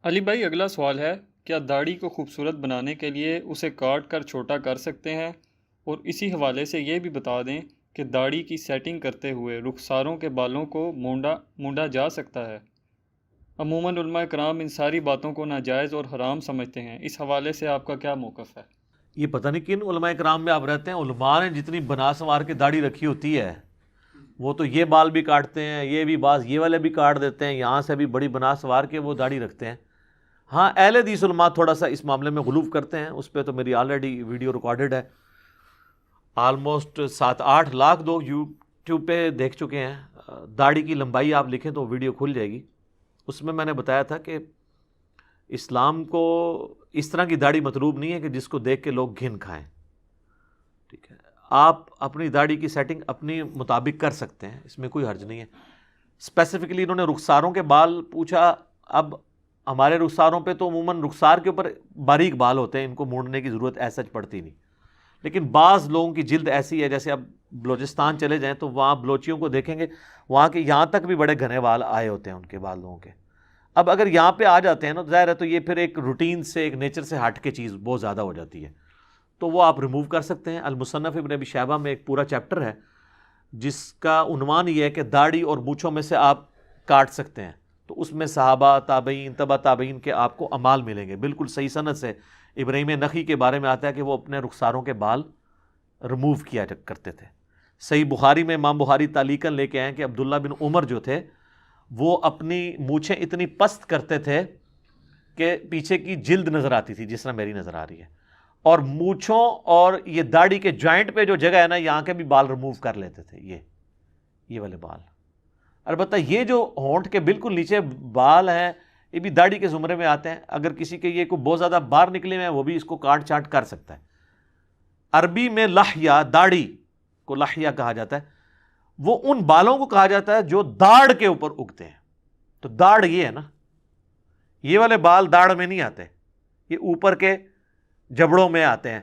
علی بھائی، اگلا سوال ہے، کیا داڑھی کو خوبصورت بنانے کے لیے اسے کاٹ کر چھوٹا کر سکتے ہیں؟ اور اسی حوالے سے یہ بھی بتا دیں کہ داڑھی کی سیٹنگ کرتے ہوئے رخساروں کے بالوں کو مونڈا جا سکتا ہے؟ عموماً علماء کرام ان ساری باتوں کو ناجائز اور حرام سمجھتے ہیں، اس حوالے سے آپ کا کیا موقف ہے؟ یہ پتہ نہیں کن علماء کرام میں آپ رہتے ہیں، علماء نے جتنی بنا سنوار کے داڑھی رکھی ہوتی ہے وہ تو یہ بال بھی کاٹتے ہیں، یہ بھی بعض یہ والے بھی کاٹ دیتے ہیں، یہاں سے بھی بڑی بنا سنوار کے وہ داڑھی رکھتے ہیں۔ ہاں، اہل حدیث علماء تھوڑا سا اس معاملے میں غلو کرتے ہیں، اس پہ تو میری آلریڈی ویڈیو ریکارڈڈ ہے، آلموسٹ 7-8 لاکھ لوگ یوٹیوب پہ دیکھ چکے ہیں۔ داڑھی کی لمبائی آپ لکھیں تو ویڈیو کھل جائے گی، اس میں نے بتایا تھا کہ اسلام کو اس طرح کی داڑھی مطلوب نہیں ہے کہ جس کو دیکھ کے لوگ گھن کھائیں، ٹھیک ہے؟ آپ اپنی داڑھی کی سیٹنگ اپنی مطابق کر سکتے ہیں، اس میں کوئی حرج نہیں ہے۔ اسپیسیفکلی انہوں نے رخساروں کے بال پوچھا، اب ہمارے رخساروں پہ تو عموماً رخسار کے اوپر باریک بال ہوتے ہیں، ان کو مونڈنے کی ضرورت ایسا پڑتی نہیں، لیکن بعض لوگوں کی جلد ایسی ہے، جیسے اب بلوچستان چلے جائیں تو وہاں بلوچیوں کو دیکھیں گے، وہاں کے یہاں تک بھی بڑے گھنے بال آئے ہوتے ہیں ان کے بالوں کے۔ اب اگر یہاں پہ آ جاتے ہیں نا، ظاہر ہے تو یہ پھر ایک روٹین سے، ایک نیچر سے ہٹ کے چیز بہت زیادہ ہو جاتی ہے، تو وہ آپ ریموو کر سکتے ہیں۔ المصنف ابن ابی شیبہ میں ایک پورا چیپٹر ہے جس کا عنوان یہ ہے کہ داڑھی اور مونچھوں میں سے آپ کاٹ سکتے ہیں، تو اس میں صحابہ، تابعین، تبع تابعین کے آپ کو اعمال ملیں گے، بالکل صحیح سند سے۔ ابراہیم نخعی کے بارے میں آتا ہے کہ وہ اپنے رخساروں کے بال ریموو کیا کرتے تھے۔ صحیح بخاری میں امام بخاری تعلیقاً لے کے آئے کہ عبداللہ بن عمر جو تھے وہ اپنی مونچھیں اتنی پست کرتے تھے کہ پیچھے کی جلد نظر آتی تھی، جس طرح میری نظر آ رہی ہے، اور مونچھوں اور یہ داڑھی کے جوائنٹ پہ جو جگہ ہے نا، یہاں کے بھی بال ریموو کر لیتے تھے، یہ والے بال۔ البتہ یہ جو ہونٹ کے بالکل نیچے بال ہیں یہ بھی داڑھی کے زمرے میں آتے ہیں، اگر کسی کے یہ کوئی بہت زیادہ باہر نکلے ہوئے ہیں وہ بھی اس کو کاٹ چاٹ کر سکتا ہے۔ عربی میں لحیہ، داڑھی کو لحیہ کہا جاتا ہے، وہ ان بالوں کو کہا جاتا ہے جو داڑھ کے اوپر اگتے ہیں۔ تو داڑھ یہ ہے نا، یہ والے بال داڑھ میں نہیں آتے، یہ اوپر کے جبڑوں میں آتے ہیں،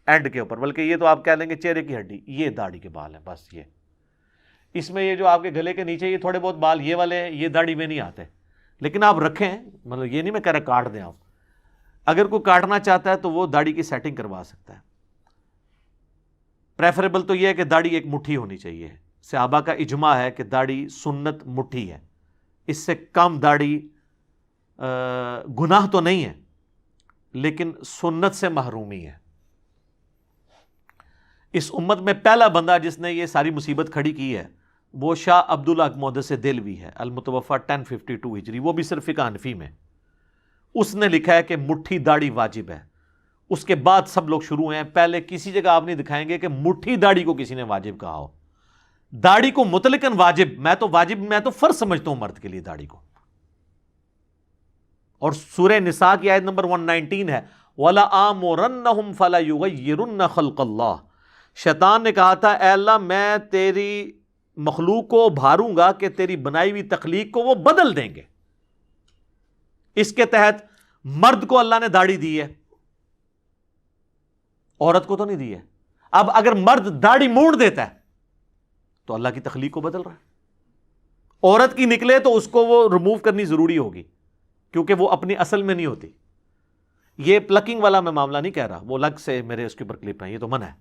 اینڈ کے اوپر، بلکہ یہ تو آپ کہہ لیں گے چہرے کی ہڈی، یہ داڑھی کے بال ہیں بس۔ یہ اس میں یہ جو آپ کے گلے کے نیچے یہ تھوڑے بہت بال یہ والے ہیں، یہ داڑھی میں نہیں آتے، لیکن آپ رکھیں، مطلب یہ نہیں میں کہہ رہا کاٹ دیں آپ، اگر کوئی کاٹنا چاہتا ہے تو وہ داڑھی کی سیٹنگ کروا سکتا ہے۔ پریفریبل تو یہ ہے کہ داڑھی ایک مٹھی ہونی چاہیے، صحابہ کا اجماع ہے کہ داڑھی سنت مٹھی ہے، اس سے کم داڑھی گناہ تو نہیں ہے لیکن سنت سے محرومی ہے۔ اس امت میں پہلا بندہ جس نے یہ ساری مصیبت کھڑی کی ہے وہ شاہ عبداللہ محدث دہلوی ہے، المتوفی 1052 ہجری، وہ بھی صرف فقہ حنفی میں۔ اس نے لکھا ہے کہ مٹھی داڑھی واجب ہے، اس کے بعد سب لوگ شروع ہیں، پہلے کسی جگہ آپ نہیں دکھائیں گے کہ مٹھی داڑھی کو کسی نے واجب کہا ہو۔ داڑھی کو مطلقاً واجب، میں تو فرض سمجھتا ہوں مرد کے لیے داڑھی کو، اور سورہ نساء کی آیت نمبر 119 ہے، وَلَآمُرَنَّهُمْ فَلَيُغَيِّرُنَّ خَلْقَ اللَّهِ۔ شیطان نے کہا تھا اے اللہ میں تیری مخلوق کو بھاروں گا کہ تیری بنائی ہوئی تخلیق کو وہ بدل دیں گے۔ اس کے تحت مرد کو اللہ نے داڑھی دی ہے، عورت کو تو نہیں دی ہے۔ اب اگر مرد داڑھی مونڈ دیتا ہے تو اللہ کی تخلیق کو بدل رہا ہے، عورت کی نکلے تو اس کو وہ ریموو کرنی ضروری ہوگی کیونکہ وہ اپنی اصل میں نہیں ہوتی۔ یہ پلکنگ والا میں معاملہ نہیں کہہ رہا، وہ الگ سے میرے اس کے اوپر کلپ ہیں، یہ تو منع ہے۔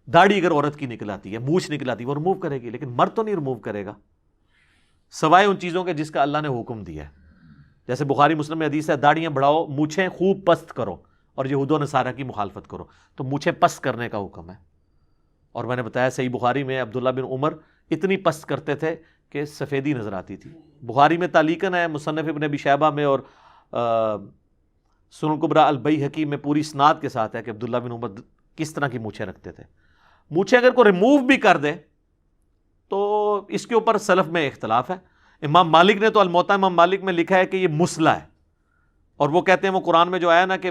داڑھی اگر عورت کی نکل آتی ہے، مونچھ نکل آتی ہے، وہ ریموو کرے گی، لیکن مرد تو نہیں ریموو کرے گا سوائے ان چیزوں کے جس کا اللہ نے حکم دیا ہے۔ جیسے بخاری مسلم میں حدیث ہے، داڑیاں بڑھاؤ، مونچھیں خوب پست کرو اور یہود و نصارہ کی مخالفت کرو، تو مونچھیں پست کرنے کا حکم ہے۔ اور میں نے بتایا صحیح بخاری میں عبداللہ بن عمر اتنی پست کرتے تھے کہ سفیدی نظر آتی تھی۔ بخاری میں تعلیقاً ہے، مصنف ابن ابی شیبہ میں اور سنن کبریٰ البیہقی میں پوری اسناد کے ساتھ ہے کہ عبداللہ بن عمر کس طرح کی مونچھیں رکھتے تھے۔ مونچھیں اگر کوئی ریموو بھی کر دے تو اس کے اوپر سلف میں اختلاف ہے۔ امام مالک نے تو الموطا امام مالک میں لکھا ہے کہ یہ مسئلہ ہے، اور وہ کہتے ہیں وہ قرآن میں جو آیا نا کہ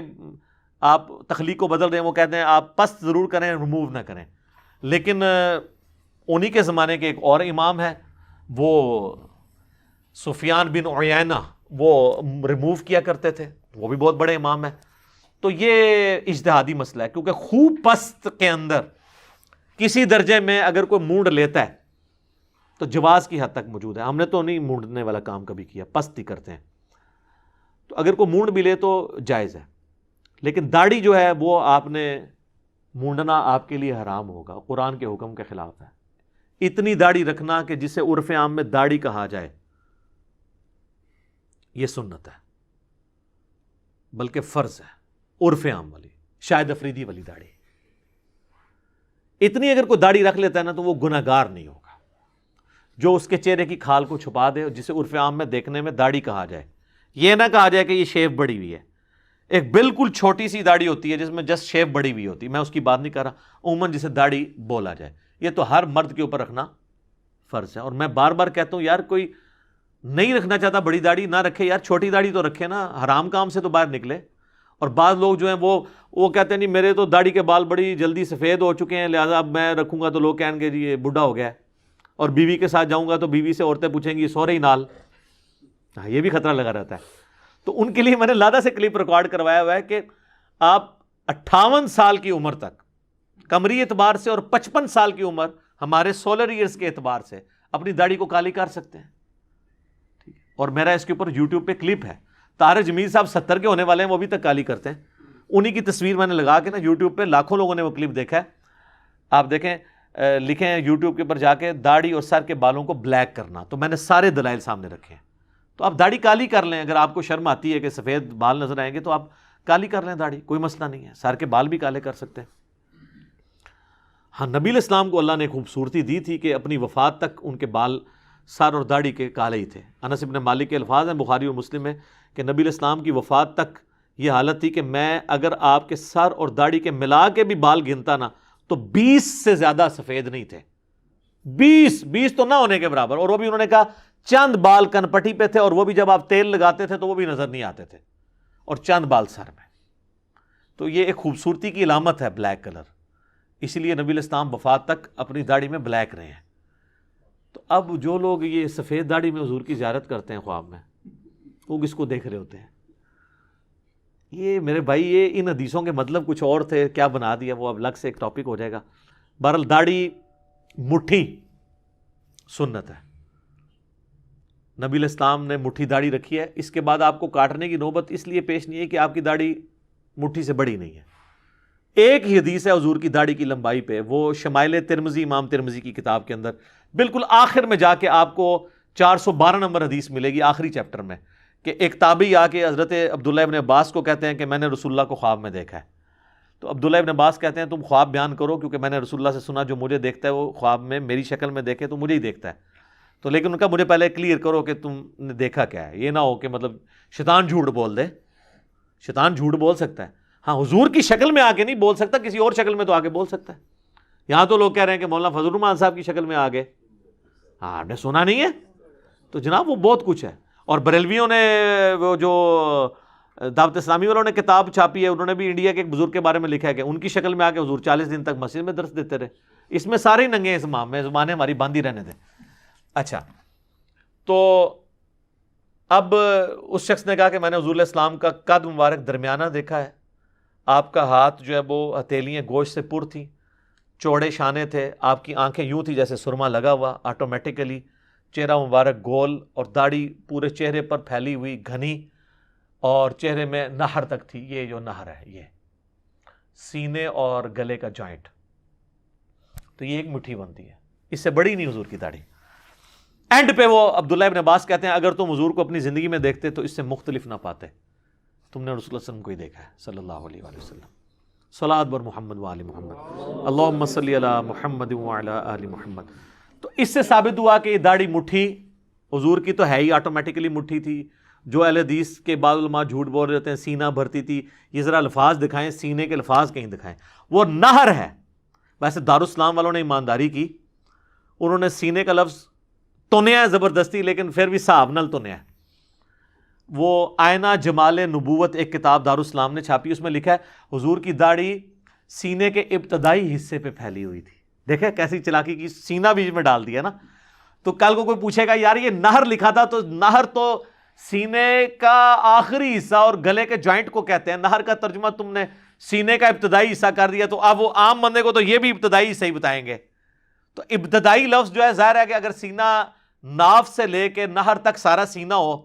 آپ تخلیق کو بدل رہے ہیں، وہ کہتے ہیں آپ پست ضرور کریں، ریموو نہ کریں۔ لیکن انہی کے زمانے کے ایک اور امام ہے، وہ سفیان بن عیینہ، وہ ریموو کیا کرتے تھے، وہ بھی بہت بڑے امام ہیں۔ تو یہ اجتہادی مسئلہ ہے، کیونکہ خوب پست کے اندر کسی درجے میں اگر کوئی مونڈ لیتا ہے تو جواز کی حد تک موجود ہے۔ ہم نے تو نہیں مونڈنے والا کام کبھی کیا، پست ہی کرتے ہیں۔ تو اگر کوئی مونڈ بھی لے تو جائز ہے، لیکن داڑھی جو ہے وہ آپ نے مونڈنا آپ کے لیے حرام ہوگا، قرآن کے حکم کے خلاف ہے۔ اتنی داڑھی رکھنا کہ جسے عرف عام میں داڑھی کہا جائے، یہ سنت ہے، بلکہ فرض ہے، عرف عام والی، شاہد افریدی والی داڑھی۔ اتنی اگر کوئی داڑھی رکھ لیتا ہے نا تو وہ گناہگار نہیں ہوگا، جو اس کے چہرے کی کھال کو چھپا دے، جسے عرف عام میں دیکھنے میں داڑھی کہا جائے، یہ نہ کہا جائے کہ یہ شیو بڑی ہوئی ہے۔ ایک بالکل چھوٹی سی داڑھی ہوتی ہے جس میں جسٹ شیو بڑی ہوئی ہوتی ہے، میں اس کی بات نہیں کر رہا، عموماً جسے داڑھی بولا جائے، یہ تو ہر مرد کے اوپر رکھنا فرض ہے۔ اور میں بار بار کہتا ہوں یار، کوئی نہیں رکھنا چاہتا بڑی داڑھی نہ رکھے یار، چھوٹی داڑھی تو رکھے نا، حرام کام سے تو باہر نکلے۔ اور بعض لوگ جو ہیں وہ کہتے ہیں نہیں میرے تو داڑھی کے بال بڑی جلدی سفید ہو چکے ہیں، لہٰذا اب میں رکھوں گا تو لوگ کہیں گے جی یہ بڈھا ہو گیا ہے، اور بیوی کے ساتھ جاؤں گا تو بیوی سے عورتیں پوچھیں گی سو رہی نال، ہاں یہ بھی خطرہ لگا رہتا ہے۔ تو ان کے لیے میں نے لادا سے کلپ ریکارڈ کروایا ہوا ہے کہ آپ 58 سال کی عمر تک قمری اعتبار سے اور 55 سال کی عمر ہمارے سولر ایئرز کے اعتبار سے اپنی داڑھی کو کالی کر سکتے ہیں، اور میرا اس کے اوپر یوٹیوب پہ کلپ ہے۔ طاہر جمیل صاحب 70 کے ہونے والے ہیں، وہ ابھی تک کالی کرتے ہیں، انہی کی تصویر میں نے لگا کے نا یوٹیوب پہ، لاکھوں لوگوں نے وہ کلپ دیکھا ہے۔ آپ دیکھیں، لکھیں یوٹیوب کے اوپر جا کے داڑھی اور سر کے بالوں کو بلیک کرنا، تو میں نے سارے دلائل سامنے رکھے ہیں۔ تو آپ داڑھی کالی کر لیں، اگر آپ کو شرم آتی ہے کہ سفید بال نظر آئیں گے تو آپ کالی کر لیں داڑھی، کوئی مسئلہ نہیں ہے، سر کے بال بھی کالے کر سکتے ہیں۔ ہاں، نبی علیہ السلام کو اللہ نے خوبصورتی دی تھی کہ اپنی وفات تک ان کے بال سر اور داڑھی کے کالے ہی تھے۔ انس بن مالک کے الفاظ ہیں بخاری اور مسلم میں کہ نبی علیہ السلام کی وفات تک یہ حالت تھی کہ میں اگر آپ کے سر اور داڑھی کے ملا کے بھی بال گنتا نا تو 20 سے زیادہ سفید نہیں تھے، 20 تو نہ ہونے کے برابر، اور وہ بھی انہوں نے کہا چند بال کن پٹی پہ تھے، اور وہ بھی جب آپ تیل لگاتے تھے تو وہ بھی نظر نہیں آتے تھے، اور چند بال سر میں۔ تو یہ ایک خوبصورتی کی علامت ہے بلیک کلر، اسی لیے نبی علیہ السلام وفات تک اپنی داڑھی میں بلیک رہے ہیں۔ تو اب جو لوگ یہ سفید داڑھی میں حضور کی زیارت کرتے ہیں خواب میں، وہ کس کو دیکھ رہے ہوتے ہیں؟ یہ میرے بھائی، یہ ان حدیثوں کے مطلب کچھ اور تھے، کیا بنا دیا وہ اب الگ سے ایک ٹاپک ہو جائے گا۔ بہرحال داڑھی مٹھی سنت ہے، نبی علیہ السلام نے مٹھی داڑھی رکھی ہے، اس کے بعد آپ کو کاٹنے کی نوبت اس لیے پیش نہیں ہے کہ آپ کی داڑھی مٹھی سے بڑی نہیں ہے۔ ایک ہی حدیث ہے حضور کی داڑھی کی لمبائی پہ، وہ شمائل ترمذی، امام ترمذی کی کتاب کے اندر بالکل آخر میں جا کے آپ کو 412 نمبر حدیث ملے گی آخری چیپٹر میں، کہ ایک تابعی آ کے حضرت عبداللہ ابن عباس کو کہتے ہیں کہ میں نے رسول اللہ کو خواب میں دیکھا ہے۔ تو عبداللہ ابن عباس کہتے ہیں تم خواب بیان کرو، کیونکہ میں نے رسول اللہ سے سنا جو مجھے دیکھتا ہے وہ خواب میں میری شکل میں دیکھے تو مجھے ہی دیکھتا ہے۔ تو لیکن ان کا مجھے پہلے کلیئر کرو کہ تم نے دیکھا کیا ہے، یہ نہ ہو کہ مطلب شیطان جھوٹ بول دے۔ شیطان جھوٹ بول سکتا ہے، ہاں حضور کی شکل میں آ کے نہیں بول سکتا، کسی اور شکل میں تو آ کے بول سکتا ہے۔ یہاں تو لوگ کہہ رہے ہیں کہ مولانا فضل الرحمان صاحب کی شکل میں آ گئے، ہاں آپ نے سنا نہیں ہے؟ تو جناب وہ بہت کچھ ہے۔ اور بریلویوں نے وہ جو دعوت اسلامی والوں نے کتاب چھاپی ہے، انہوں نے بھی انڈیا کے ایک بزرگ کے بارے میں لکھا ہے کہ ان کی شکل میں آ کے حضور 40 دن تک مسجد میں درس دیتے رہے۔ اس میں سارے ہی ننگے ہیں، امام میں زبانیں ہماری باندھی رہنے دیں۔ اچھا، تو اب اس شخص نے کہا کہ میں نے حضور علیہ السلام کا قد مبارک درمیانہ دیکھا ہے، آپ کا ہاتھ جو ہے وہ ہتھیلیاں گوشت سے پر تھیں، چوڑے شانے تھے، آپ کی آنکھیں یوں تھی جیسے سرما لگا ہوا آٹومیٹیکلی، چہرہ مبارک گول، اور داڑھی پورے چہرے پر پھیلی ہوئی گھنی، اور چہرے میں نہر تک تھی۔ یہ جو نہر ہے یہ سینے اور گلے کا جوائنٹ، تو یہ ایک مٹھی بنتی ہے، اس سے بڑی نہیں حضور کی داڑھی۔ اینڈ پہ وہ عبداللہ ابن عباس کہتے ہیں اگر تم حضور کو اپنی زندگی میں دیکھتے تو اس سے مختلف نہ پاتے، تم نے رسول اللہ صلی اللہ علیہ وسلم کو ہی دیکھا ہے صلی اللہ علیہ وآلہ وسلم۔ صلاۃ بر محمد وآل محمد، اللہم صلی علی محمد وعلی آل محمد۔ تو اس سے ثابت ہوا کہ یہ داڑھی مٹھی حضور کی تو ہے ہی، آٹومیٹکلی مٹھی تھی۔ جو اہل حدیث کے بعض علماء جھوٹ بول رہے ہیں سینہ بھرتی تھی، یہ ذرا الفاظ دکھائیں، سینے کے الفاظ کہیں دکھائیں۔ وہ نہر ہے، ویسے دارالاسلام والوں نے ایمانداری کی، انہوں نے سینے کا لفظ تنیا ہے زبردستی، لیکن پھر بھی صحاب نل تنیا ہے۔ وہ آئینہ جمال نبوت ایک کتاب دارالاسلام نے چھاپی، اس میں لکھا ہے حضور کی داڑھی سینے کے ابتدائی حصے پہ پھیلی ہوئی تھی۔ دیکھیں کیسی چلاکی کی، سینہ بیچ میں ڈال دیا نا۔ تو کل کو کوئی پوچھے گا یار یہ نہر لکھا تھا، تو نہر تو سینے کا آخری حصہ اور گلے کے جوائنٹ کو کہتے ہیں، نہر کا ترجمہ تم نے سینے کا ابتدائی حصہ کر دیا، تو اب وہ عام بندے کو تو یہ بھی ابتدائی حصہ ہی بتائیں گے۔ تو ابتدائی لفظ جو ہے ظاہر ہے کہ اگر سینہ ناف سے لے کے نہر تک سارا سینہ ہو،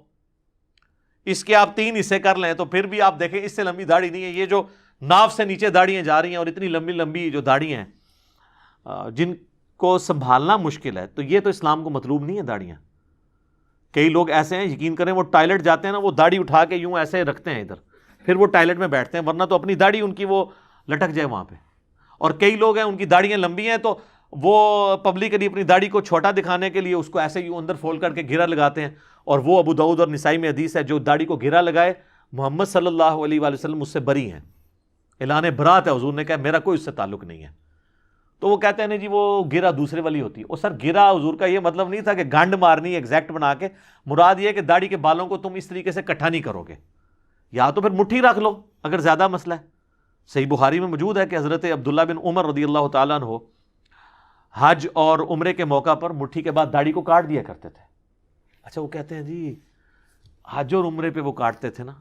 اس کے آپ 3 حصے کر لیں تو پھر بھی آپ دیکھیں اس سے لمبی داڑھی نہیں ہے. یہ جو ناف سے نیچے داڑیاں جا رہی ہیں اور اتنی لمبی لمبی جو داڑیاں ہیں جن کو سنبھالنا مشکل ہے, تو یہ تو اسلام کو مطلوب نہیں ہے داڑیاں. کئی لوگ ایسے ہیں, یقین کریں, وہ ٹائلٹ جاتے ہیں نا, وہ داڑھی اٹھا کے یوں ایسے رکھتے ہیں ادھر, پھر وہ ٹائلٹ میں بیٹھتے ہیں, ورنہ تو اپنی داڑھی ان کی وہ لٹک جائے وہاں پہ. اور کئی لوگ ہیں ان کی داڑیاں لمبی ہیں تو وہ پبلکلی اپنی داڑھی کو چھوٹا دکھانے کے لیے اس کو ایسے یوں اندر فولڈ کر کے گھیرا لگاتے ہیں. اور وہ ابو داؤد اور نسائی میں حدیث ہے, جو داڑھی کو گھیرا لگائے محمد صلی اللہ علیہ وآلہ وسلم اس سے بری ہیں. اعلان برات ہے, حضور نے کہا میرا کوئی اس سے تعلق نہیں ہے. تو وہ کہتے ہیں نہیں جی وہ گرا دوسرے والی ہوتی ہے. اور سر گرا حضور کا یہ مطلب نہیں تھا کہ گانڈ مارنی ایگزیکٹ بنا کے, مراد یہ ہے کہ داڑھی کے بالوں کو تم اس طریقے سے اکٹھا نہیں کرو گے, یا تو پھر مٹھی رکھ لو اگر زیادہ مسئلہ ہے. صحیح بخاری میں موجود ہے کہ حضرت عبداللہ بن عمر رضی اللہ تعالیٰ عنہ حج اور عمرے کے موقع پر مٹھی کے بعد داڑھی کو کاٹ دیا کرتے تھے. اچھا وہ کہتے ہیں جی حج اور عمرے پہ وہ کاٹتے تھے نا,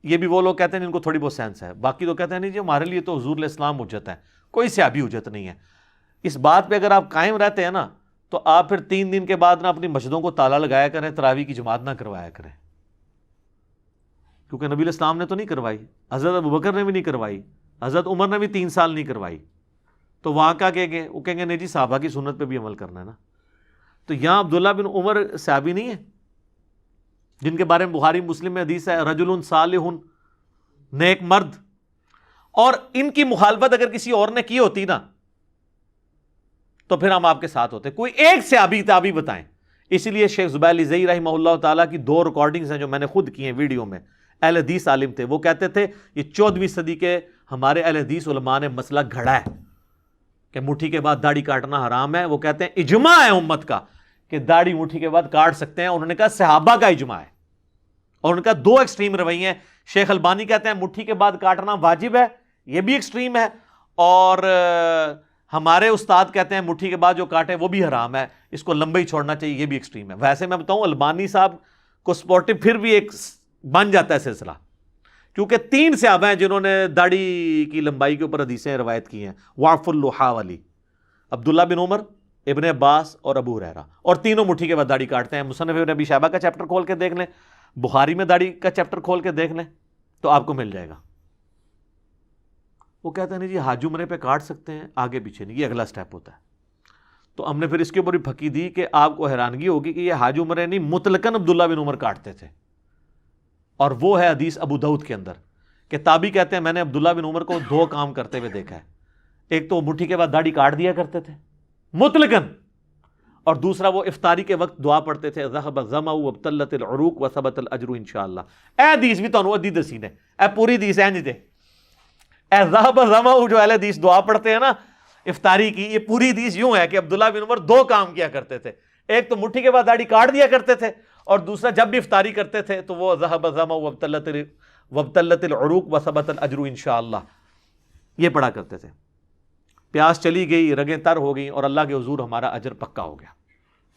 یہ بھی وہ لوگ کہتے ہیں جن کو تھوڑی بہت سینس ہے. باقی تو کہتے ہیں نہیں جی ہمارے لیے تو حضور علیہ السلام حجت ہے, کوئی صحابی حجت نہیں ہے. اس بات پہ اگر آپ قائم رہتے ہیں نا تو آپ پھر 3 دن کے بعد نا اپنی مسجدوں کو تالا لگایا کریں, تراویح کی جماعت نہ کروایا کریں, کیونکہ نبی علیہ السلام نے تو نہیں کروائی, حضرت ابوبکر نے بھی نہیں کروائی, حضرت عمر نے بھی 3 سال نہیں کروائی. تو وہاں کا کہیں گے, وہ کہیں گے نہیں جی صحابہ کی سنت پہ بھی عمل کرنا ہے نا. تو یہاں عبداللہ بن عمر صحابی نہیں ہے جن کے بارے میں بخاری مسلم میں حدیث ہے رجل صالح, نیک مرد, اور ان کی مخالفت اگر کسی اور نے کی ہوتی نا تو پھر ہم آپ کے ساتھ ہوتے. کوئی ایک صحابی تابعی بتائیں. اسی لیے شیخ زبیر علیزئی رحمہ اللہ تعالیٰ کی 2 ریکارڈنگز ہیں جو میں نے خود کی ہیں ویڈیو میں. اہل حدیث عالم تھے, وہ کہتے تھے یہ 14ویں صدی کے ہمارے اہل حدیث علماء نے مسئلہ گھڑا ہے کہ مٹھی کے بعد داڑھی کاٹنا حرام ہے. وہ کہتے ہیں اجماع ہے امت کا کہ داڑھی مٹھی کے بعد کاٹ سکتے ہیں. انہوں نے کہا صحابہ کا اجماع ہے, اور ان کا 2 ایکسٹریم رویے ہیں. شیخ البانی کہتے ہیں مٹھی کے بعد کاٹنا واجب ہے, یہ بھی ایکسٹریم ہے, اور ہمارے استاد کہتے ہیں مٹھی کے بعد جو کاٹے وہ بھی حرام ہے, اس کو لمبا ہی چھوڑنا چاہیے, یہ بھی ایکسٹریم ہے. ویسے میں بتاؤں البانی صاحب کو سپورٹو پھر بھی ایک بن جاتا ہے سلسلہ, کیونکہ 3 صحابہ ہیں جنہوں نے داڑھی کی لمبائی کے اوپر حدیثیں روایت کی ہیں, وعف اللحا والی, عبداللہ بن عمر, ابن عباس اور ابو ہریرہ, اور تینوں مٹھی کے بعد داڑھی کاٹتے ہیں. مصنف ابن ابی شیبہ کا چیپٹر کھول کے دیکھ لیں, بخاری میں داڑھی کا چیپٹر کھول کے دیکھ لیں تو آپ کو مل جائے گا. وہ کہتے ہیں نہیں جی حج عمرے پہ کاٹ سکتے ہیں, آگے پیچھے نہیں, یہ اگلا سٹیپ ہوتا ہے. تو ہم نے پھر اس کے اوپر بھی پھکی دی کہ آپ کو حیرانگی ہوگی کہ یہ حج عمرے نہیں, مطلقاً عبداللہ بن عمر کاٹتے تھے. اور وہ ہے حدیث ابو داؤد کے اندر کہ تابعی کہتے ہیں میں نے عبداللہ بن عمر کو 2 کام کرتے ہوئے دیکھا ہے. ایک تو مٹھی کے بعد داڑھی کاٹ دیا کرتے تھے مطلقاً, اور دوسرا وہ افطاری کے وقت دعا پڑھتے تھے ذهب الظمأ وابتلت العروق وثبت الاجر انشاءاللہ. اے حدیث بھی تانوں ادھی دسی نے, اے پوری حدیث ہے نہیں دے, اے ذهب الظمأ جو اہل حدیث دعا پڑھتے ہیں نا افطاری کی, یہ پوری حدیث یوں ہے کہ عبداللہ بن عمر 2 کام کیا کرتے تھے. ایک تو مٹھی کے بعد داڑھی کاٹ دیا کرتے تھے, اور دوسرا جب بھی افطاری کرتے تھے تو وہ ذهب الظمأ وابتلت العروق وثبت الاجر انشاءاللہ یہ پڑھا کرتے تھے. پیاس چلی گئی, رگیں تر ہو گئیں, اور اللہ کے حضور ہمارا اجر پکا ہو گیا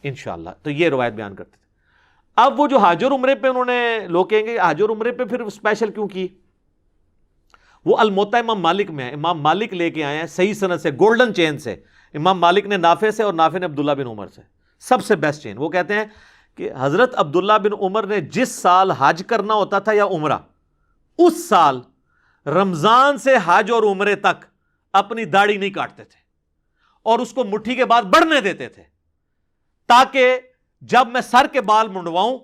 انشاءاللہ. تو یہ روایت بیان کرتے تھے. اب وہ جو حج اور عمرے پہ انہوں نے, لوگ کہیں گے حج اور عمرے پہ پھر اسپیشل کیوں کی, وہ الموطا امام مالک میں ہے. امام مالک لے کے آئے ہیں صحیح سند سے, گولڈن چین سے. امام مالک نے نافع سے اور نافع نے عبداللہ بن عمر سے, سب سے بیسٹ چین. وہ کہتے ہیں کہ حضرت عبداللہ بن عمر نے جس سال حج کرنا ہوتا تھا یا عمرہ, اس سال رمضان سے حج اور عمرے تک اپنی داڑھی نہیں کاٹتے تھے, اور اس کو مٹھی کے بعد بڑھنے دیتے تھے, تاکہ جب میں سر کے بال منڈواؤں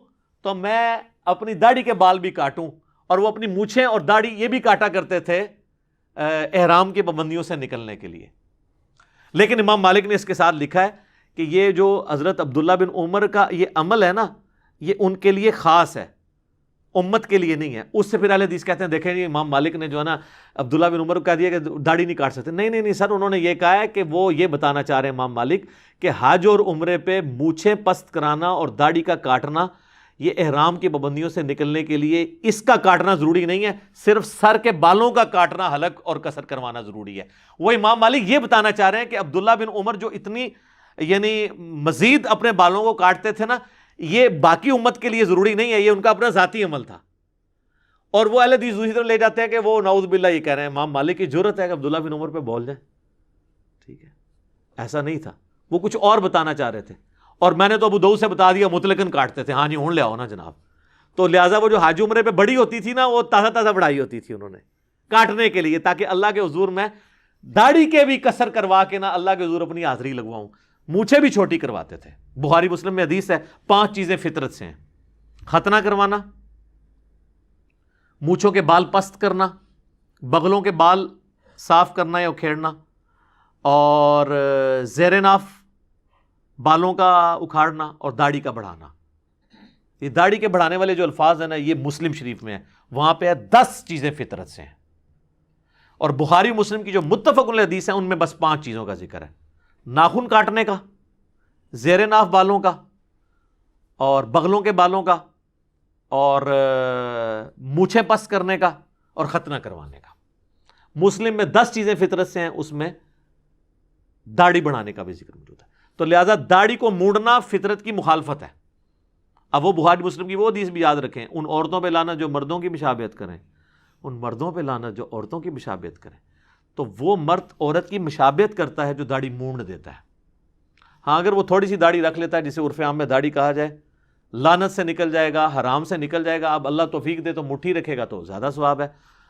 تو میں اپنی داڑھی کے بال بھی کاٹوں. اور وہ اپنی مونچھیں اور داڑھی یہ بھی کاٹا کرتے تھے احرام کی پابندیوں سے نکلنے کے لیے. لیکن امام مالک نے اس کے ساتھ لکھا ہے کہ یہ جو حضرت عبداللہ بن عمر کا یہ عمل ہے نا, یہ ان کے لیے خاص ہے, امت کے لیے نہیں ہے. اس سے پھر اہل حدیث کہتے ہیں دیکھیں جی امام مالک نے جو ہے نا عبداللہ بن عمر کو کہہ دیا کہ داڑھی نہیں کاٹ سکتے. نہیں سر, انہوں نے یہ کہا ہے کہ وہ یہ بتانا چاہ رہے ہیں امام مالک کہ حج اور عمرے پہ مونچھیں پست کرانا اور داڑھی کا کاٹنا یہ احرام کی پابندیوں سے نکلنے کے لیے, اس کا کاٹنا ضروری نہیں ہے, صرف سر کے بالوں کا کاٹنا حلق اور قصر کروانا ضروری ہے. وہ امام مالک یہ بتانا چاہ رہے ہیں کہ عبداللہ بن عمر جو اتنی یعنی مزید اپنے بالوں کو کاٹتے تھے نا, یہ باقی امت کے لیے ضروری نہیں ہے, یہ ان کا اپنا ذاتی عمل تھا. اور وہ اہل حدیث دوسری طرف لے جاتے ہیں کہ وہ نعوذ باللہ یہ کہہ رہے ہیں امام مالک کی جرت ہے کہ عبداللہ بن عمر پہ بول جائیں. ٹھیک ہے, ایسا نہیں تھا, وہ کچھ اور بتانا چاہ رہے تھے. اور میں نے تو ابو داؤد سے بتا دیا مطلقاً کاٹتے تھے. ہاں جی ہوں لے آؤ نا جناب. تو لہٰذا وہ جو حج عمرے پہ بڑی ہوتی تھی نا، وہ تازہ تازہ بڑھائی ہوتی تھی انہوں نے کاٹنے کے لیے، تاکہ اللہ کے حضور میں داڑھی کے بھی قصر کروا کے نا اللہ کے حضور اپنی حاضری لگواؤں. مونچھیں بھی چھوٹی کرواتے تھے. بخاری مسلم میں حدیث ہے 5 چیزیں فطرت سے ہیں: ختنہ کروانا، مونچھوں کے بال پست کرنا، بغلوں کے بال صاف کرنا یا اکھیڑنا، اور زیر ناف بالوں کا اکھاڑنا، اور داڑھی کا بڑھانا. یہ داڑھی کے بڑھانے والے جو الفاظ ہیں نا، یہ مسلم شریف میں ہے، وہاں پہ ہے 10 چیزیں فطرت سے ہیں. اور بخاری مسلم کی جو متفق علیہ حدیث ہیں ان میں بس 5 چیزوں کا ذکر ہے: ناخن کاٹنے کا، زیر ناف بالوں کا، اور بغلوں کے بالوں کا، اور مونچھیں پس کرنے کا، اور ختنہ کروانے کا. مسلم میں 10 چیزیں فطرت سے ہیں، اس میں داڑھی بڑھانے کا بھی ذکر موجود ہے. تو لہذا داڑھی کو مونڈنا فطرت کی مخالفت ہے. اب وہ بخاری مسلم کی وہ حدیث بھی یاد رکھیں: ان عورتوں پہ لعنت جو مردوں کی مشابہت کریں، ان مردوں پہ لعنت جو عورتوں کی مشابہت کریں. تو وہ مرد عورت کی مشابہت کرتا ہے جو داڑھی مونڈ دیتا ہے. ہاں اگر وہ تھوڑی سی داڑھی رکھ لیتا ہے، جسے عرف عام میں داڑھی کہا جائے، لعنت سے نکل جائے گا، حرام سے نکل جائے گا. اب اللہ توفیق دے تو مٹھی رکھے گا تو زیادہ ثواب ہے.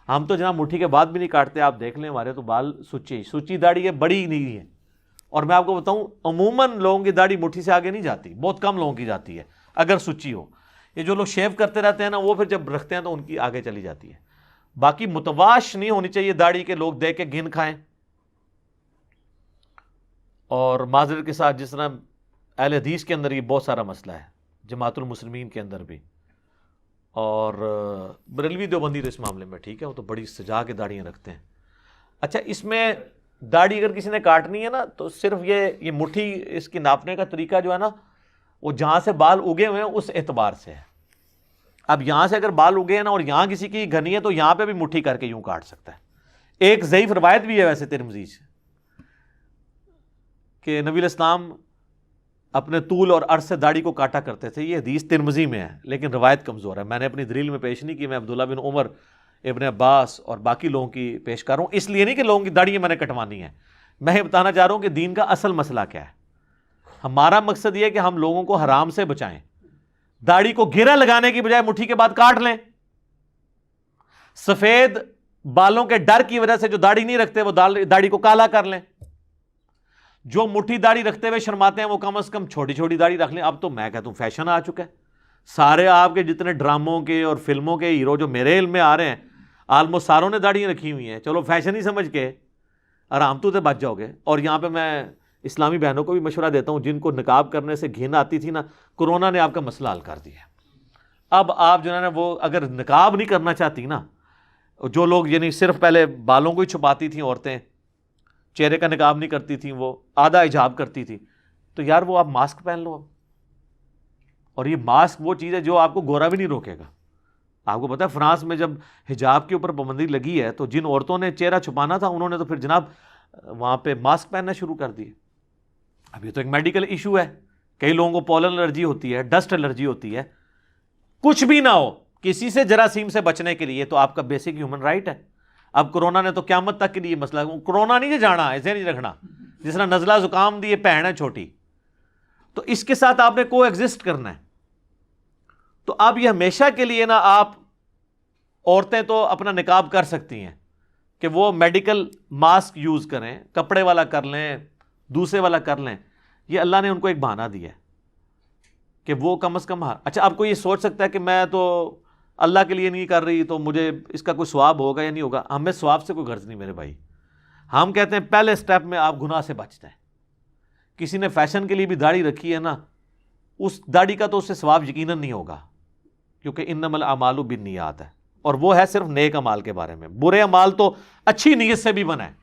ہم تو جناب مٹھی کے بعد بھی نہیں کاٹتے. آپ دیکھ لیں ہمارے تو بال سچی داڑھی ہے، بڑی ہی نہیں ہے. اور میں آپ کو بتاؤں عموماً لوگوں کی داڑھی مٹھی سے آگے نہیں جاتی، بہت کم لوگوں کی جاتی ہے اگر سچی ہو. یہ جو لوگ شیو کرتے رہتے ہیں نا، وہ پھر جب رکھتے ہیں تو ان کی آگے چلی جاتی ہے. باقی متواش نہیں ہونی چاہیے داڑھی کے لوگ دیکھ کے گھن کھائیں. اور معذرت کے ساتھ جس طرح اہل حدیث کے اندر یہ بہت سارا مسئلہ ہے، جماعت المسلمین کے اندر بھی، اور بریلوی دیوبندی تو اس معاملے میں ٹھیک ہے، وہ تو بڑی سجا کے داڑیاں رکھتے ہیں. اچھا، اس میں داڑھی اگر کسی نے کاٹنی ہے نا، تو صرف یہ مٹھی اس کی ناپنے کا طریقہ جو ہے نا، وہ جہاں سے بال اگے ہوئے ہیں اس اعتبار سے ہے. اب یہاں سے اگر بال اگے ہیں نا اور یہاں کسی کی گھنی ہے تو یہاں پہ بھی مٹھی کر کے یوں کاٹ سکتا ہے. ایک ضعیف روایت بھی ہے ویسے ترمذی سے کہ نبی الاسلام اپنے طول اور عرض سے داڑھی کو کاٹا کرتے تھے. یہ حدیث ترمذی میں ہے لیکن روایت کمزور ہے. میں نے اپنی دلیل میں پیش نہیں کی، میں عبداللہ بن عمر، ابن عباس اور باقی لوگوں کی پیش کر رہا ہوں. اس لیے نہیں کہ لوگوں کی داڑھی میں نے کٹوانی ہے، میں یہ بتانا چاہ رہا ہوں کہ دین کا اصل مسئلہ کیا ہے. ہمارا مقصد یہ ہے کہ ہم لوگوں کو حرام سے بچائیں. داڑھی کو گرہ لگانے کی بجائے مٹھی کے بعد کاٹ لیں. سفید بالوں کے ڈر کی وجہ سے جو داڑھی نہیں رکھتے وہ داڑھی کو کالا کر لیں. جو مٹھی داڑھی رکھتے ہوئے شرماتے ہیں وہ کم از کم چھوٹی چھوٹی داڑھی رکھ لیں. اب تو میں کہتا ہوں فیشن آ چکا ہے. سارے آپ کے جتنے ڈراموں کے اور فلموں کے ہیرو جو میرے علم میں آ رہے ہیں، آلموسٹ ساروں نے داڑیاں رکھی ہوئی ہیں. چلو فیشن ہی سمجھ کے آرام تو بچ جاؤ گے. اور یہاں پہ میں اسلامی بہنوں کو بھی مشورہ دیتا ہوں جن کو نقاب کرنے سے گھن آتی تھی نا، کورونا نے آپ کا مسئلہ حل کر دیا. اب آپ جو ہے نا وہ اگر نقاب نہیں کرنا چاہتی نا، جو لوگ یعنی صرف پہلے بالوں کو ہی چھپاتی تھیں عورتیں، چہرے کا نقاب نہیں کرتی تھیں، وہ آدھا حجاب کرتی تھی، تو یار وہ آپ ماسک پہن لو. اور یہ ماسک وہ چیز ہے جو آپ کو گورا بھی نہیں روکے گا. آپ کو پتہ ہے فرانس میں جب حجاب کے اوپر پابندی لگی ہے تو جن عورتوں نے چہرہ چھپانا تھا انہوں نے تو پھر جناب وہاں پہ ماسک پہننا شروع کر دیے. اب یہ تو ایک میڈیکل ایشو ہے. کئی لوگوں کو پولن الرجی ہوتی ہے، ڈسٹ الرجی ہوتی ہے. کچھ بھی نہ ہو، کسی سے جراثیم سے بچنے کے لیے تو آپ کا بیسک ہیومن رائٹ ہے. اب کورونا نے تو قیامت تک کے لیے مسئلہ، کورونا نہیں جانا، ایسے نہیں رکھنا. جس طرح نزلہ زکام دی بہن ہے چھوٹی، تو اس کے ساتھ آپ نے کو ایگزسٹ کرنا ہے. تو اب یہ ہمیشہ کے لیے نا، آپ عورتیں تو اپنا نقاب کر سکتی ہیں کہ وہ میڈیکل ماسک یوز کریں، کپڑے والا کر لیں، دوسرے والا کر لیں. یہ اللہ نے ان کو ایک بہانہ دیا ہے کہ وہ کم از کم. اچھا، آپ کو یہ سوچ سکتا ہے کہ میں تو اللہ کے لیے نہیں کر رہی تو مجھے اس کا کوئی ثواب ہوگا یا نہیں ہوگا. ہمیں ثواب سے کوئی غرض نہیں میرے بھائی. ہم کہتے ہیں پہلے سٹیپ میں آپ گناہ سے بچتے ہیں. کسی نے فیشن کے لیے بھی داڑھی رکھی ہے نا، اس داڑھی کا تو اس سے ثواب یقیناً نہیں ہوگا، کیونکہ انما الاعمال بالنیات ہے، اور وہ ہے صرف نیک اعمال کے بارے میں. برے اعمال تو اچھی نیت سے بھی بنا ہے.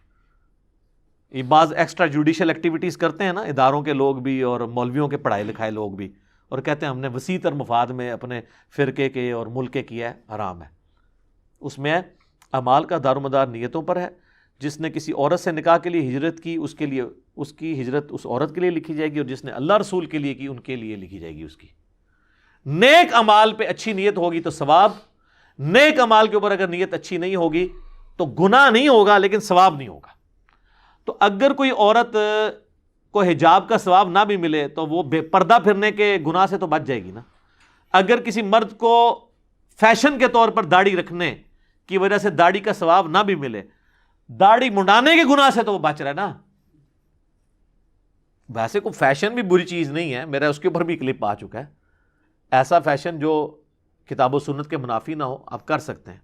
یہ بعض ایکسٹرا جوڈیشل ایکٹیویٹیز کرتے ہیں نا اداروں کے لوگ بھی اور مولویوں کے پڑھائے لکھائے لوگ بھی، اور کہتے ہیں ہم نے وسیع تر مفاد میں اپنے فرقے کے اور ملک کے کیا ہے، حرام ہے. اس میں اعمال کا دار و مدار نیتوں پر ہے. جس نے کسی عورت سے نکاح کے لیے ہجرت کی، اس کے لیے اس کی ہجرت اس عورت کے لیے لکھی جائے گی، اور جس نے اللہ رسول کے لیے کی ان کے لیے لکھی جائے گی. اس کی نیک اعمال پہ اچھی نیت ہوگی تو ثواب، نیک اعمال کے اوپر اگر نیت اچھی نہیں ہوگی تو گناہ نہیں ہوگا لیکن ثواب نہیں ہوگا. تو اگر کوئی عورت کو حجاب کا ثواب نہ بھی ملے تو وہ بے پردہ پھرنے کے گناہ سے تو بچ جائے گی نا. اگر کسی مرد کو فیشن کے طور پر داڑھی رکھنے کی وجہ سے داڑھی کا ثواب نہ بھی ملے، داڑھی منڈانے کے گناہ سے تو وہ بچ رہا ہے نا۔ ویسے کوئی فیشن بھی بری چیز نہیں ہے، میرا اس کے اوپر بھی کلپ آ چکا ہے، ایسا فیشن جو کتاب و سنت کے منافی نہ ہو آپ کر سکتے ہیں۔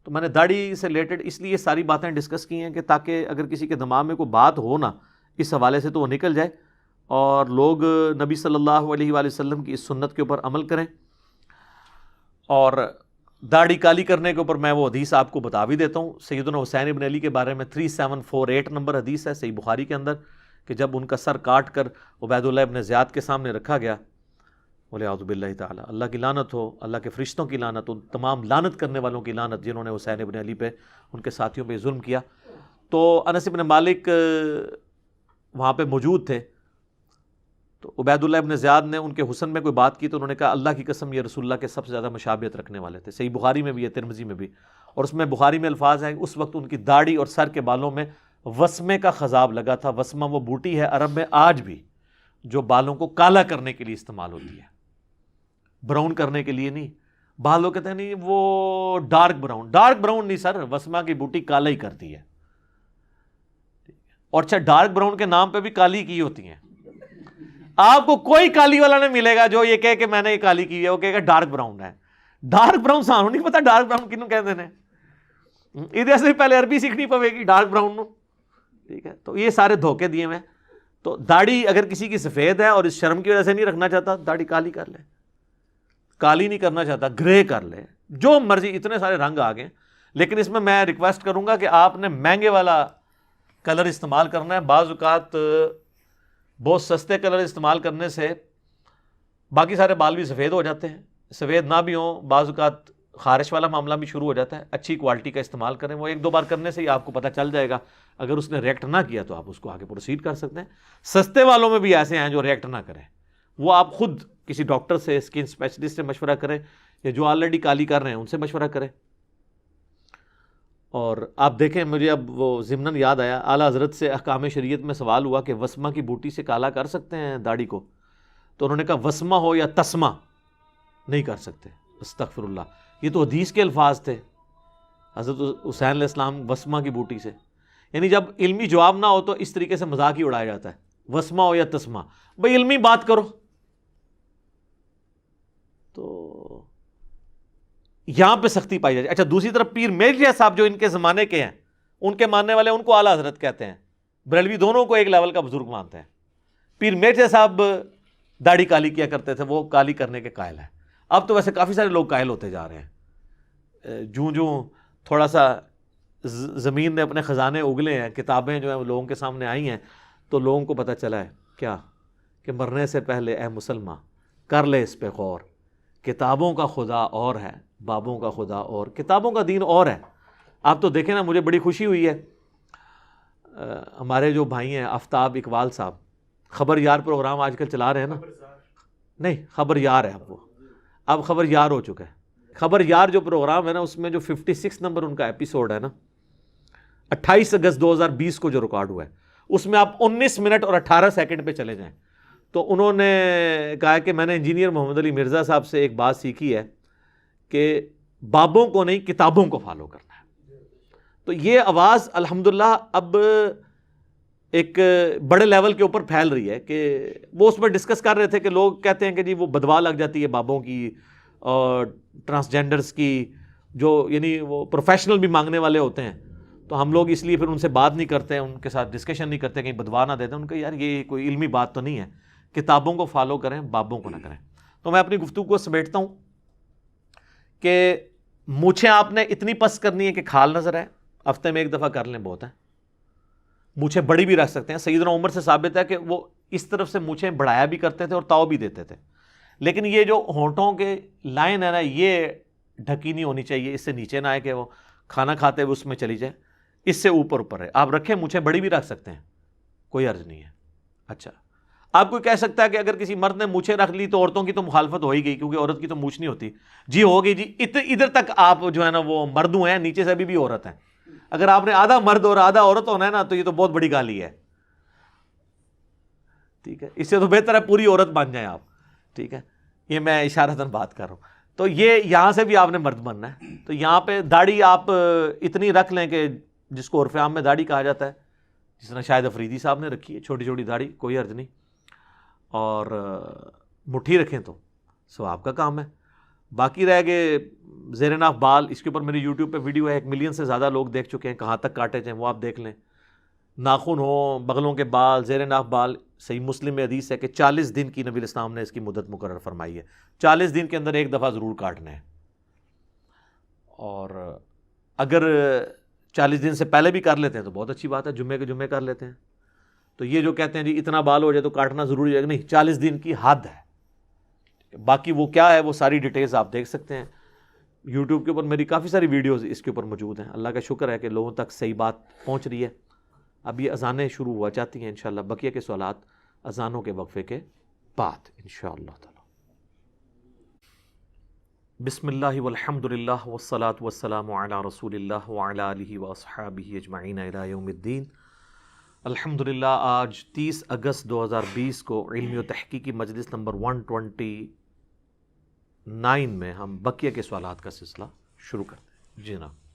تو میں نے داڑھی سے ریلیٹڈ اس لیے ساری باتیں ڈسکس کی ہیں کہ تاکہ اگر کسی کے دماغ میں کوئی بات ہو نا اس حوالے سے تو وہ نکل جائے، اور لوگ نبی صلی اللہ علیہ وآلہ وسلم کی اس سنت کے اوپر عمل کریں۔ اور داڑھی کالی کرنے کے اوپر میں وہ حدیث آپ کو بتا بھی دیتا ہوں، سیدنا حسین ابن علی کے بارے میں 3748 نمبر حدیث ہے صحیح بخاری کے اندر، کہ جب ان کا سر کاٹ کر عبید اللہ ابن زیاد کے سامنے رکھا گیا، بولے اعوذ باللہ تعالیٰ، اللہ کی لعنت ہو، اللہ کے فرشتوں کی لعنت ہو، تمام لعنت کرنے والوں کی لعنت جنہوں نے حسین ابن علی پہ ان کے ساتھیوں پہ ظلم کیا۔ تو انس ابن مالک وہاں پہ موجود تھے، تو عبید اللہ ابن زیاد نے ان کے حسن میں کوئی بات کی تو انہوں نے کہا اللہ کی قسم یہ رسول اللہ کے سب سے زیادہ مشابہت رکھنے والے تھے، صحیح بخاری میں بھی ہے، ترمذی میں بھی، اور اس میں بخاری میں الفاظ ہیں اس وقت ان کی داڑھی اور سر کے بالوں میں وسمے کا خضاب لگا تھا۔ وسمہ وہ بوٹی ہے عرب میں آج بھی جو بالوں کو کالا کرنے کے لیے استعمال ہوتی ہے، براؤن کرنے کے لیے نہیں۔ بعض لوگ کہتے ہیں نہیں وہ ڈارک براؤن نہیں سر، وسمہ کی بوٹی کالا ہی کرتی ہے، اور اچھا ڈارک براؤن کے نام پہ بھی کالی کی ہوتی ہیں۔ آپ کو کوئی کالی والا نہیں ملے گا جو یہ کہے کہ میں نے یہ کالی کی ہے، وہ کہے گا ڈارک براؤن ہے۔ ڈارک براؤن سانو نہیں پتا ڈارک براؤن کنوں کہتے ہیں، ادھر سے پہلے عربی سیکھنی پوے گی ڈارک براؤن نو، ٹھیک ہے۔ تو یہ سارے دھوکے دیے ہوئے۔ تو داڑھی اگر کسی کی سفید ہے اور اس شرم کی وجہ سے نہیں رکھنا چاہتا، داڑھی کالی کر لے، کالی نہیں کرنا چاہتا گرے کر لے، جو مرضی، اتنے سارے رنگ آ گئے۔ لیکن اس میں ریکویسٹ کروں گا کہ آپ نے مہنگے والا کلر استعمال کرنا ہے۔ بعض اوقات بہت سستے کلر استعمال کرنے سے باقی سارے بال بھی سفید ہو جاتے ہیں، سفید نہ بھی ہوں بعض اوقات خارش والا معاملہ بھی شروع ہو جاتا ہے۔ اچھی کوالٹی کا استعمال کریں، وہ ایک دو بار کرنے سے ہی آپ کو پتہ چل جائے گا۔ اگر اس نے ریئیکٹ نہ کیا تو آپ اس کو آگے پروسیڈ کر سکتے ہیں۔ سستے والوں میں بھی ایسے ہیں جو ریئیکٹ نہ کریں، وہ آپ خود کسی ڈاکٹر سے، اسکن اسپیشلسٹ سے مشورہ کریں، یا جو آلریڈی کالی کر رہے ہیں ان سے مشورہ کریں۔ اور آپ دیکھیں، مجھے اب وہ ضمناً یاد آیا، اعلیٰ حضرت سے احکام شریعت میں سوال ہوا کہ وسمہ کی بوٹی سے کالا کر سکتے ہیں داڑھی کو؟ تو انہوں نے کہا وسمہ ہو یا تسمہ نہیں کر سکتے، استغفر اللہ، یہ تو حدیث کے الفاظ تھے حضرت حسین علیہ السلام وسمہ کی بوٹی سے۔ یعنی جب علمی جواب نہ ہو تو اس طریقے سے مذاق ہی اڑایا جاتا ہے، وسمہ ہو یا تسمہ، بھئی علمی بات کرو۔ تو یہاں پہ سختی پائی جاتی ہے۔ اچھا دوسری طرف پیر میرزا صاحب جو ان کے زمانے کے ہیں، ان کے ماننے والے ان کو اعلیٰ حضرت کہتے ہیں، بریلوی دونوں کو ایک لیول کا بزرگ مانتے ہیں۔ پیر میرزا صاحب داڑھی کالی کیا کرتے تھے، وہ کالی کرنے کے قائل ہیں۔ اب تو ویسے کافی سارے لوگ قائل ہوتے جا رہے ہیں، جوں تھوڑا سا زمین نے اپنے خزانے اگلے ہیں، کتابیں جو ہیں وہ لوگوں کے سامنے آئی ہیں، تو لوگوں کو پتہ چلا ہے کیا کہ مرنے سے پہلے اے مسلمان کر لے اس پہ غور، کتابوں کا خدا اور ہے، بابوں کا خدا اور، کتابوں کا دین اور ہے۔ آپ تو دیکھیں نا، مجھے بڑی خوشی ہوئی ہے، ہمارے جو بھائی ہیں آفتاب اقبال صاحب، خبر یار پروگرام آج کل چلا رہے ہیں نا، نہیں خبر یار ہے اب خبر یار ہو چکا ہے۔ خبر یار جو پروگرام ہے نا، اس میں جو 56 نمبر ان کا ایپیسوڈ ہے نا، 28 اگست 2020 کو جو ریکارڈ ہوا ہے، اس میں آپ 19 منٹ اور 18 سیکنڈ پہ چلے جائیں تو انہوں نے کہا کہ میں نے انجینئر محمد علی مرزا صاحب سے ایک بات سیکھی ہے کہ بابوں کو نہیں کتابوں کو فالو کرنا ہے۔ تو یہ آواز الحمدللہ اب ایک بڑے لیول کے اوپر پھیل رہی ہے، کہ وہ اس میں ڈسکس کر رہے تھے کہ لوگ کہتے ہیں کہ جی وہ بدوا لگ جاتی ہے بابوں کی اور ٹرانسجینڈرز کی، جو یعنی وہ پروفیشنل بھی مانگنے والے ہوتے ہیں، تو ہم لوگ اس لیے پھر ان سے بات نہیں کرتے، ان کے ساتھ ڈسکشن نہیں کرتے، کہیں بدوا نہ دیتے۔ ان کا یار یہ کوئی علمی بات تو نہیں ہے، کتابوں کو فالو کریں، بابوں کو نہ کریں۔ تو میں اپنی گفتگو کو سمیٹتا ہوں کہ مونچھیں آپ نے اتنی پس کرنی ہے کہ کھال نظر آئے، ہفتے میں ایک دفعہ کر لیں بہت ہے۔ مونچھیں بڑی بھی رکھ سکتے ہیں، سیدنا عمر سے ثابت ہے کہ وہ اس طرف سے مونچھیں بڑھایا بھی کرتے تھے اور تاؤ بھی دیتے تھے، لیکن یہ جو ہونٹوں کے لائن ہے نا، یہ ڈھکی نہیں ہونی چاہیے، اس سے نیچے نہ آئے کہ وہ کھانا کھاتے ہوئے اس میں چلی جائے، اس سے اوپر ہے۔ آپ رکھیں، مونچھیں بڑی بھی رکھ سکتے ہیں، کوئی عرض نہیں ہے۔ اچھا، آپ کوئی کہہ سکتا ہے کہ اگر کسی مرد نے مونچھیں رکھ لی تو عورتوں کی تو مخالفت ہو ہی گئی، کیونکہ عورت کی تو مونچھ نہیں ہوتی۔ جی ہوگی جی، ادھر تک آپ جو ہے نا وہ مردوں ہیں، نیچے سے ابھی بھی عورت ہیں۔ اگر آپ نے آدھا مرد اور آدھا عورت ہونا ہے نا، تو یہ تو بہت بڑی گالی ہے، ٹھیک ہے۔ اس سے تو بہتر ہے پوری عورت بن جائیں آپ، ٹھیک ہے۔ یہ میں اشارتاً بات کر رہا ہوں۔ تو یہ یہاں سے بھی آپ نے مرد بننا ہے. تو یہاں پہ داڑھی آپ اتنی رکھ لیں کہ جس کو عرف عام میں داڑھی کہا جاتا ہے, جس طرح شاہد افریدی صاحب نے رکھی ہے, چھوٹی چھوٹی داڑھی, کوئی حرج نہیں, اور مٹھی رکھیں تو ثواب کا کام ہے. باقی رہ گئے زیر ناف بال, اس کے اوپر میری یوٹیوب پہ ویڈیو ہے, 1 ملین سے زیادہ لوگ دیکھ چکے ہیں, کہاں تک کاٹے جائیں وہ آپ دیکھ لیں. ناخن ہوں, بغلوں کے بال, زیر ناف بال, صحیح مسلم میں حدیث ہے کہ 40 دن کی نبی اسلام نے اس کی مدت مقرر فرمائی ہے, 40 دن کے اندر ایک دفعہ ضرور کاٹنا ہے. اور اگر 40 دن سے پہلے بھی کر لیتے ہیں تو بہت اچھی بات ہے, جمعے کے جمعے کر لیتے ہیں. تو یہ جو کہتے ہیں جی اتنا بال ہو جائے تو کاٹنا ضروری ہے, نہیں, 40 دن کی حد ہے. باقی وہ کیا ہے وہ ساری ڈیٹیلز آپ دیکھ سکتے ہیں یوٹیوب کے اوپر, میری کافی ساری ویڈیوز اس کے اوپر موجود ہیں. اللہ کا شکر ہے کہ لوگوں تک صحیح بات پہنچ رہی ہے. اب یہ اذانیں شروع ہوا چاہتی ہیں انشاءاللہ, بقیہ کے سوالات اذانوں کے وقفے کے بعد انشاءاللہ تعالی. بسم اللہ والحمد للہ والصلاة والسلام علی رسول اللہ وعلی آلہ واصحابہ اجمعین الی یوم الدین. الحمدللہ آج 30 اگست 2020 کو علمی و تحقیقی مجلس نمبر 129 میں ہم بقیہ کے سوالات کا سلسلہ شروع کرتے ہیں. جی جناب.